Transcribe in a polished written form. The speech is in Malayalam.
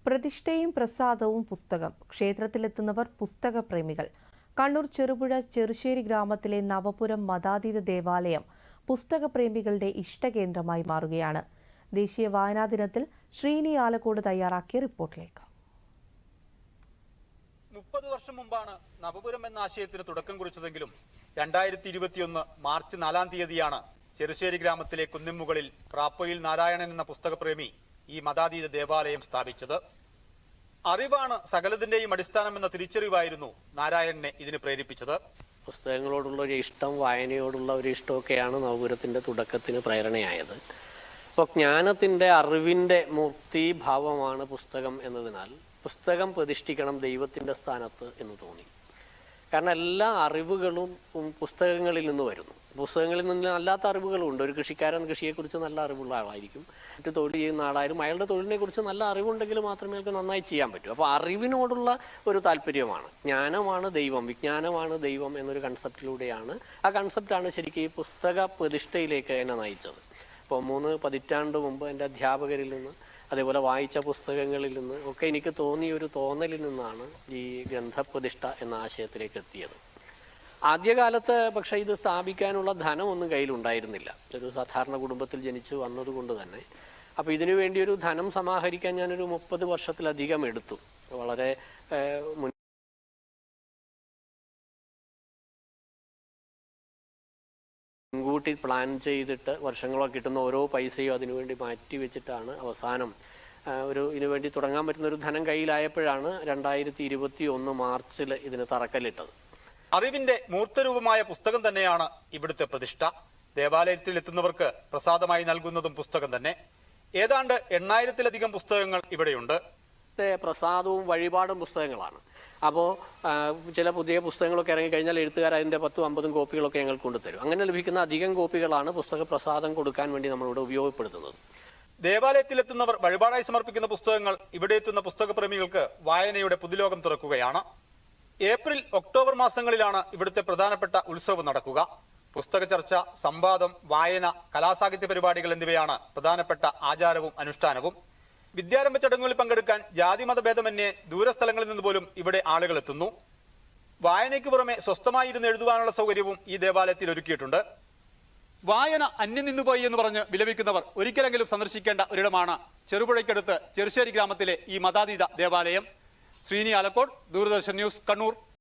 പ്രതിഷ്ഠയും പ്രസാദവും പുസ്തകം. ക്ഷേത്രത്തിലെത്തുന്നവർ പുസ്തകപ്രേമികൾ. കണ്ണൂർ ചെറുപുഴ ചെറുശ്ശേരി ഗ്രാമത്തിലെ നവപുരം മതാതീത ദേവാലയം പുസ്തകപ്രേമികളുടെ ഇഷ്ടകേന്ദ്രമായി മാറുകയാണ്. ദേശീയ വായനാ ദിനത്തിൽ ശ്രീനി ആലക്കോട് തയ്യാറാക്കിയ റിപ്പോർട്ടിലേക്ക്. 30 വർഷം മുമ്പാണ് നവപുരം എന്ന ആശയത്തിന് തുടക്കം കുറിച്ചതെങ്കിലും 2021 മാർച്ച് 4-ാം തീയതിയാണ് ചെറുശ്ശേരി ഗ്രാമത്തിലെ കുന്നിൻമുകളിൽ പ്രാപ്പൊയിൽ നാരായണൻ എന്ന പുസ്തകപ്രേമി ഈ മതാതീത ദേവാലയം സ്ഥാപിച്ചത്. അറിവാണ് സകലതിന്റെയും അടിസ്ഥാനം എന്ന തിരിച്ചറിവായിരുന്നു നാരായണനെ ഇതിന് പ്രേരിപ്പിച്ചത്. പുസ്തകങ്ങളോടുള്ള ഒരു ഇഷ്ടം, വായനയോടുള്ള ഒരു ഇഷ്ടമൊക്കെയാണ് നവപുരത്തിന്റെ തുടക്കത്തിന് പ്രേരണയായത്. അപ്പോൾ ജ്ഞാനത്തിന്റെ, അറിവിന്റെ മൂർത്തിഭാവമാണ് പുസ്തകം എന്നതിനാൽ പുസ്തകം പ്രതിഷ്ഠിക്കണം ദൈവത്തിന്റെ സ്ഥാനത്ത് എന്ന് തോന്നി. കാരണം എല്ലാ അറിവുകളും പുസ്തകങ്ങളിൽ നിന്ന് വരുന്നു. പുസ്തകങ്ങളിൽ നിന്ന് അല്ലാത്ത അറിവുകളും ഉണ്ട്. ഒരു കൃഷിക്കാരൻ കൃഷിയെക്കുറിച്ച് നല്ല അറിവുള്ള ആളായിരിക്കും. മറ്റു തൊഴിൽ ചെയ്യുന്ന ആളായാലും അയാളുടെ തൊഴിലിനെ കുറിച്ച് നല്ല അറിവുണ്ടെങ്കിൽ മാത്രമേ അയാൾക്ക് നന്നായി ചെയ്യാൻ പറ്റൂ. അപ്പോൾ അറിവിനോടുള്ള ഒരു താല്പര്യമാണ്. ജ്ഞാനമാണ് ദൈവം, വിജ്ഞാനമാണ് ദൈവം എന്നൊരു കൺസെപ്റ്റിലൂടെയാണ്, ആ കൺസെപ്റ്റാണ് ശരിക്കും ഈ പുസ്തക പ്രതിഷ്ഠയിലേക്ക് എന്നെ നയിച്ചത്. അപ്പോൾ 3 പതിറ്റാണ്ട് മുമ്പ് എൻ്റെ അധ്യാപകരിൽ നിന്ന്, അതേപോലെ വായിച്ച പുസ്തകങ്ങളിൽ നിന്ന് ഒക്കെ എനിക്ക് തോന്നിയ ഒരു തോന്നലിൽ നിന്നാണ് ഈ ഗ്രന്ഥപ്രതിഷ്ഠ എന്ന ആശയത്തിലേക്ക് എത്തിയത്. ആദ്യകാലത്ത് പക്ഷേ ഇത് സ്ഥാപിക്കാനുള്ള ധനമൊന്നും കയ്യിലുണ്ടായിരുന്നില്ല. ഒരു സാധാരണ കുടുംബത്തിൽ ജനിച്ചു വന്നതുകൊണ്ട് തന്നെ. അപ്പോൾ ഇതിനു വേണ്ടി ഒരു ധനം സമാഹരിക്കാൻ ഞാനൊരു 30 വർഷത്തിലധികം എടുത്തു. വളരെ മുൻകൂട്ടി പ്ലാൻ ചെയ്തിട്ട് വർഷങ്ങളൊക്കെ കിട്ടുന്ന ഓരോ പൈസയും അതിനുവേണ്ടി മാറ്റി വെച്ചിട്ടാണ് അവസാനം ഇതിനുവേണ്ടി തുടങ്ങാൻ പറ്റുന്ന ഒരു ധനം കയ്യിലായപ്പോഴാണ് 2021 മാർച്ചിൽ ഇതിന് തറക്കല്ലിട്ടത്. അറിവിന്റെ മൂർത്തരൂപമായ പുസ്തകം തന്നെയാണ് ഇവിടുത്തെ പ്രതിഷ്ഠ. ദേവാലയത്തിൽ എത്തുന്നവർക്ക് പ്രസാദമായി നൽകുന്നതും പുസ്തകം തന്നെ. ഏതാണ്ട് 8000-ലധികം പുസ്തകങ്ങൾ ഇവിടെയുണ്ട്. പ്രസാദവും വഴിപാടും പുസ്തകങ്ങളാണ്. അപ്പോൾ ചില പുതിയ പുസ്തകങ്ങളൊക്കെ ഇറങ്ങിക്കഴിഞ്ഞാൽ എഴുത്തുകാർ അതിൻ്റെ 10-50 കോപ്പികളൊക്കെ ഞങ്ങൾ കൊണ്ടുതരും. അങ്ങനെ ലഭിക്കുന്ന അധികം കോപ്പികളാണ് പുസ്തക പ്രസാദം കൊടുക്കാൻ വേണ്ടി നമ്മളിവിടെ ഉപയോഗപ്പെടുത്തുന്നത്. ദേവാലയത്തിലെത്തുന്നവർ വഴിപാടായി സമർപ്പിക്കുന്ന പുസ്തകങ്ങൾ ഇവിടെ എത്തുന്ന പുസ്തകപ്രേമികൾക്ക് വായനയുടെ പുതുലോകം തുറക്കുകയാണ്. ഏപ്രിൽ, ഒക്ടോബർ മാസങ്ങളിലാണ് ഇവിടുത്തെ പ്രധാനപ്പെട്ട ഉത്സവം നടക്കുക. പുസ്തക ചർച്ച, സംവാദം, വായന, കലാസാഹിത്യ പരിപാടികൾ എന്നിവയാണ് പ്രധാനപ്പെട്ട ആചാരവും അനുഷ്ഠാനവും. വിദ്യാരംഭ ചടങ്ങുകളിൽ പങ്കെടുക്കാൻ ജാതിമതഭേദമന്യേ ദൂരസ്ഥലങ്ങളിൽ നിന്ന് പോലും ഇവിടെ ആളുകൾ എത്തുന്നു. വായനയ്ക്ക് പുറമെ സ്വസ്ഥമായി ഇരുന്ന് എഴുതുവാനുള്ള സൗകര്യവും ഈ ദേവാലയത്തിൽ ഒരുക്കിയിട്ടുണ്ട്. വായന അന്യം നിന്നുപോയി എന്ന് പറഞ്ഞ് വിലപിക്കുന്നവർ ഒരിക്കലെങ്കിലും സന്ദർശിക്കേണ്ട ഒരിടമാണ് ചെറുപുഴയ്ക്കടുത്ത് ചെറുശ്ശേരി ഗ്രാമത്തിലെ ഈ മതാതീത ദേവാലയം. ശ്രീനി ആലക്കോട്, ദൂരദർശൻ ന്യൂസ്, കണ്ണൂർ.